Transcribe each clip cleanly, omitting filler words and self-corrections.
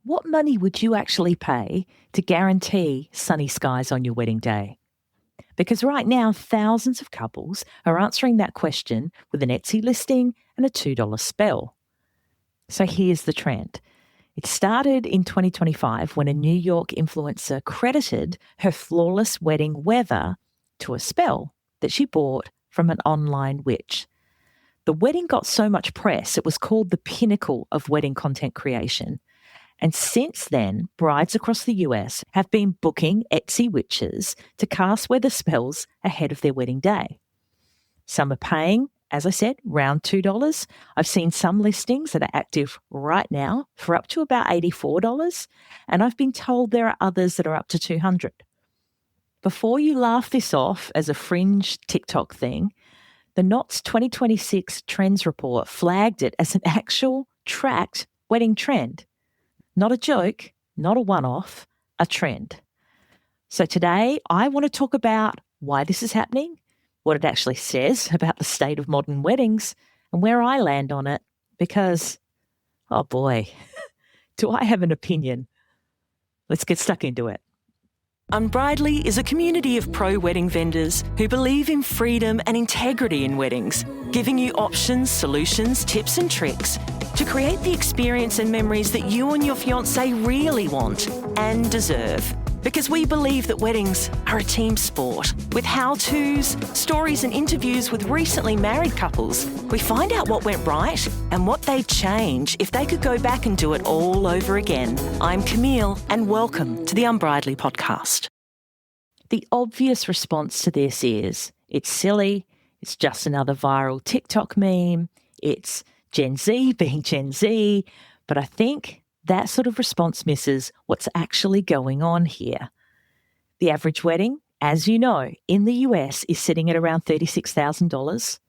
what money would you actually pay to guarantee sunny skies on your wedding day? Because right now, thousands of couples are answering that question with an Etsy listing and a $2 spell. So here's the trend. It started in 2025 when a New York influencer credited her flawless wedding weather to a spell that she bought from an online witch. The wedding got so much press, it was called the pinnacle of wedding content creation. And since then, brides across the US have been booking Etsy witches to cast weather spells ahead of their wedding day. Some are paying, as I said, around $2. I've seen some listings that are active right now for up to about $84, and I've been told there are others that are up to $200. Before you laugh this off as a fringe TikTok thing, the Knott's 2026 Trends Report flagged it as an actual tracked wedding trend. Not a joke, not a one-off, a trend. So today I want to talk about why this is happening, what it actually says about the state of modern weddings, and where I land on it, because, oh boy, do I have an opinion. Let's get stuck into it. Unbridely is a community of pro-wedding vendors who believe in freedom and integrity in weddings, giving you options, solutions, tips and tricks to create the experience and memories that you and your fiancé really want and deserve. Because we believe that weddings are a team sport. With how-tos, stories and interviews with recently married couples, we find out what went right and what they'd change if they could go back and do it all over again. I'm Camille, and welcome to the Unbridely podcast. The obvious response to this is, it's silly, it's just another viral TikTok meme, it's Gen Z being Gen Z, but I think that sort of response misses what's actually going on here. The average wedding, as you know, in the US is sitting at around $36,000.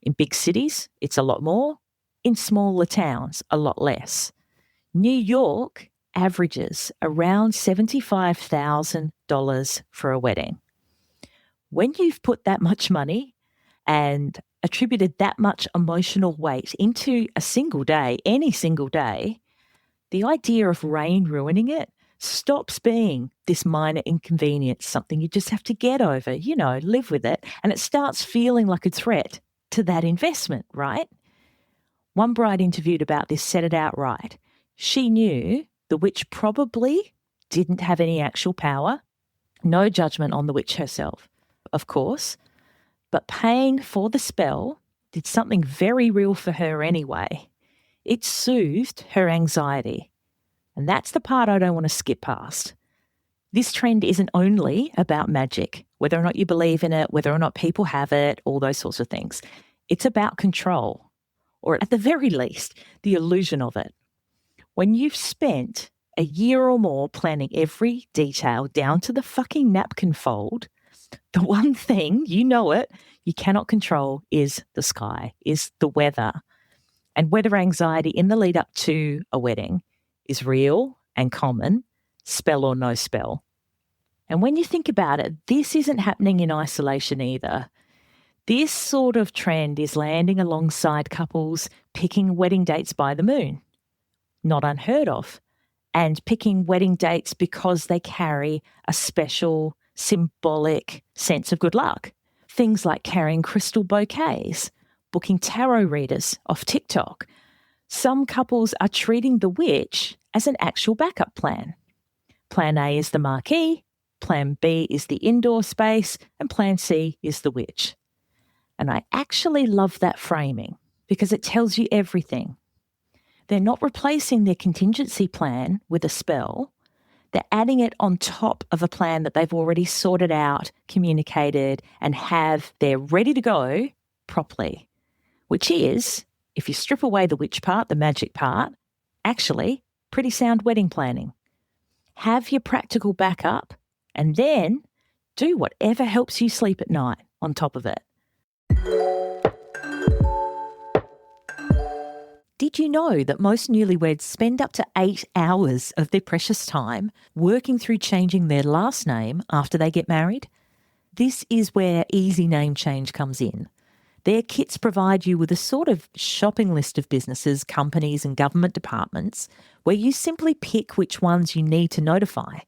In big cities, it's a lot more. In smaller towns, a lot less. New York averages around $75,000 for a wedding. When you've put that much money and attributed that much emotional weight into a single day, any single day, the idea of rain ruining it stops being this minor inconvenience, something you just have to get over, live with it, and it starts feeling like a threat to that investment, right? One bride interviewed about this said it outright. She knew the witch probably didn't have any actual power, no judgment on the witch herself, of course, but paying for the spell did something very real for her anyway. It soothed her anxiety. And that's the part I don't want to skip past. This trend isn't only about magic, whether or not you believe in it, whether or not people have it, all those sorts of things. It's about control, or at the very least, the illusion of it. When you've spent a year or more planning every detail down to the fucking napkin fold, the one thing, you cannot control is the sky, is the weather. And weather anxiety in the lead up to a wedding is real and common, spell or no spell. And when you think about it, this isn't happening in isolation either. This sort of trend is landing alongside couples picking wedding dates by the moon. Not unheard of. And picking wedding dates because they carry a special symbolic sense of good luck. Things like carrying crystal bouquets, booking tarot readers off TikTok. Some couples are treating the witch as an actual backup plan. Plan A is the marquee, Plan B is the indoor space, and Plan C is the witch. And I actually love that framing because it tells you everything. They're not replacing their contingency plan with a spell. They're adding it on top of a plan that they've already sorted out, communicated, and have they're ready to go properly, which is, if you strip away the witch part, the magic part, actually pretty sound wedding planning. Have your practical backup and then do whatever helps you sleep at night on top of it. Did you know that most newlyweds spend up to 8 hours of their precious time working through changing their last name after they get married? This is where easy name change comes in. Their kits provide you with a sort of shopping list of businesses, companies, and government departments where you simply pick which ones you need to notify.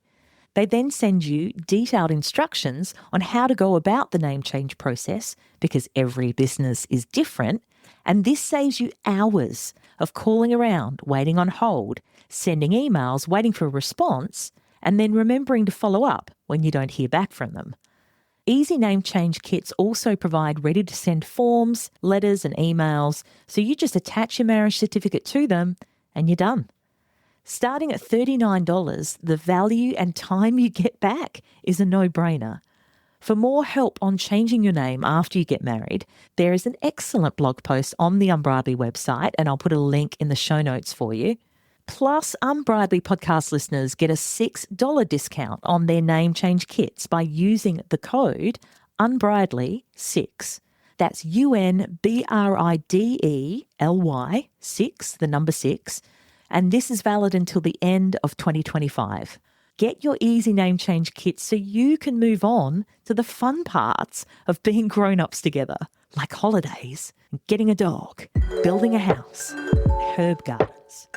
They then send you detailed instructions on how to go about the name change process because every business is different, and this saves you hours of calling around, waiting on hold, sending emails, waiting for a response, and then remembering to follow up when you don't hear back from them. Easy name change kits also provide ready-to-send forms, letters and emails, so you just attach your marriage certificate to them and you're done. Starting at $39, the value and time you get back is a no-brainer. For more help on changing your name after you get married, there is an excellent blog post on the Unbridely website, and I'll put a link in the show notes for you. Plus, Unbridely podcast listeners get a $6 discount on their name change kits by using the code Unbridely6. That's UNBRIDELY 6, the number 6, and this is valid until the end of 2025. Get your easy name change kits so you can move on to the fun parts of being grown-ups together, like holidays, getting a dog, building a house, herb gardens.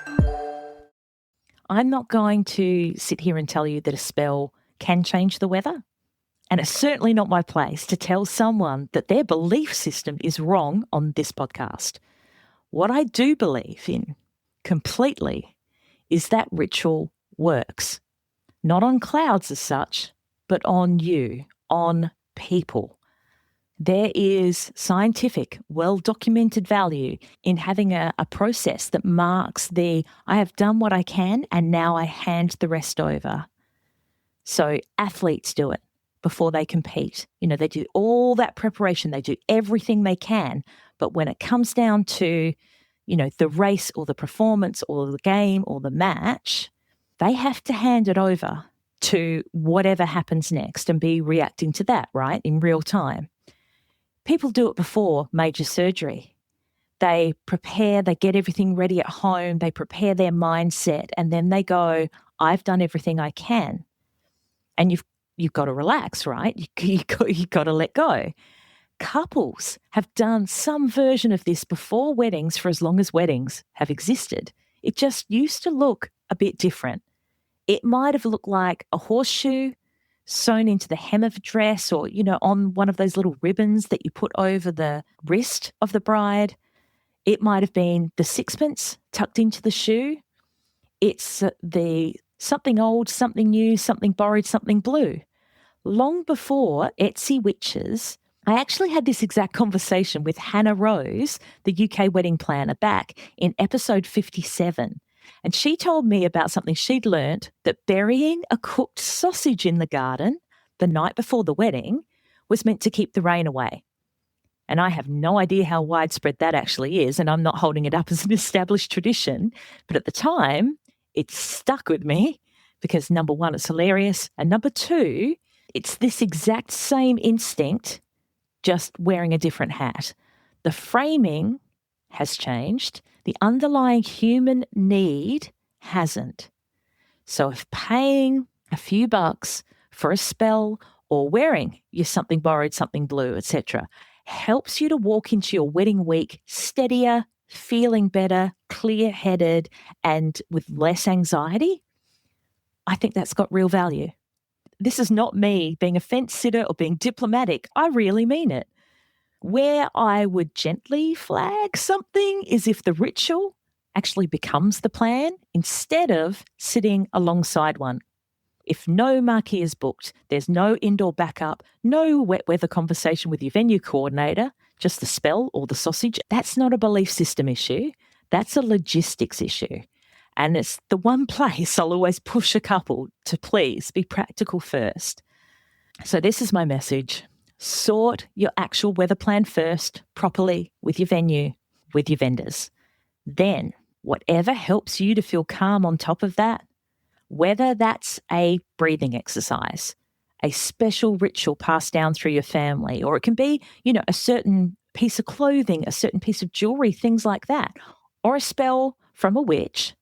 I'm not going to sit here and tell you that a spell can change the weather. And it's certainly not my place to tell someone that their belief system is wrong on this podcast. What I do believe in completely is that ritual works. Not on clouds as such, but on you, on people. There is scientific, well-documented value in having a process that marks I have done what I can and now I hand the rest over. So athletes do it before they compete. They do all that preparation. They do everything they can. But when it comes down to, the race or the performance or the game or the match, they have to hand it over to whatever happens next and be reacting to that, right, in real time. People do it before major surgery. They prepare, they get everything ready at home, they prepare their mindset, and then they go, I've done everything I can. And you've got to relax, right? You've got to let go. Couples have done some version of this before weddings for as long as weddings have existed. It just used to look a bit different. It might have looked like a horseshoe sewn into the hem of a dress or, on one of those little ribbons that you put over the wrist of the bride. It might have been the sixpence tucked into the shoe. It's the something old, something new, something borrowed, something blue. Long before Etsy witches, I actually had this exact conversation with Hannah Rose, the UK wedding planner, back in episode 57. And she told me about something she'd learnt, that burying a cooked sausage in the garden the night before the wedding was meant to keep the rain away. And I have no idea how widespread that actually is, and I'm not holding it up as an established tradition. But at the time, it stuck with me because, number one, it's hilarious. And number two, it's this exact same instinct, just wearing a different hat. The framing has changed. The underlying human need hasn't. So if paying a few bucks for a spell or wearing your something borrowed, something blue, etc., helps you to walk into your wedding week steadier, feeling better, clear-headed, and with less anxiety, I think that's got real value. This is not me being a fence sitter or being diplomatic. I really mean it. Where I would gently flag something is if the ritual actually becomes the plan instead of sitting alongside one. If no marquee is booked, there's no indoor backup, no wet weather conversation with your venue coordinator, just the spell or the sausage, that's not a belief system issue. That's a logistics issue. And it's the one place I'll always push a couple to please be practical first. So this is my message. Sort your actual weather plan first, properly, with your venue, with your vendors. Then, whatever helps you to feel calm on top of that, whether that's a breathing exercise, a special ritual passed down through your family, or it can be, a certain piece of clothing, a certain piece of jewelry, things like that, or a spell from a witch,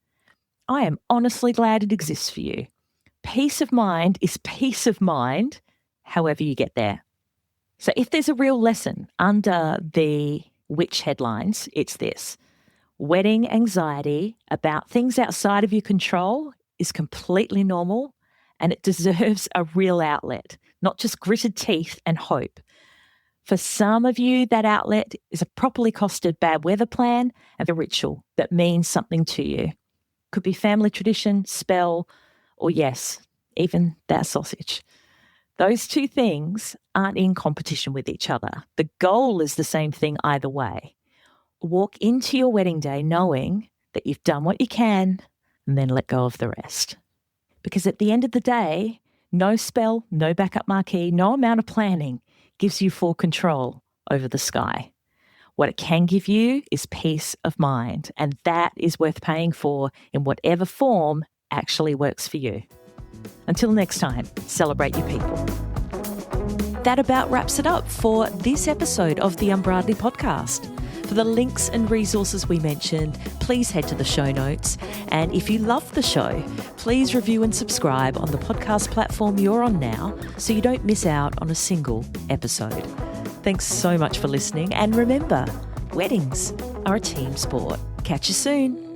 I am honestly glad it exists for you. Peace of mind is peace of mind, however you get there. So if there's a real lesson under the witch headlines, it's this. Wedding anxiety about things outside of your control is completely normal, and it deserves a real outlet, not just gritted teeth and hope. For some of you, that outlet is a properly costed bad weather plan and a ritual that means something to you. Could be family tradition, spell, or yes, even that sausage. Those two things aren't in competition with each other. The goal is the same thing either way. Walk into your wedding day knowing that you've done what you can and then let go of the rest. Because at the end of the day, no spell, no backup marquee, no amount of planning gives you full control over the sky. What it can give you is peace of mind, and that is worth paying for in whatever form actually works for you. Until next time, celebrate your people. That about wraps it up for this episode of the Unbridely podcast. For the links and resources we mentioned, please head to the show notes. And if you love the show, please review and subscribe on the podcast platform you're on now so you don't miss out on a single episode. Thanks so much for listening. And remember, weddings are a team sport. Catch you soon.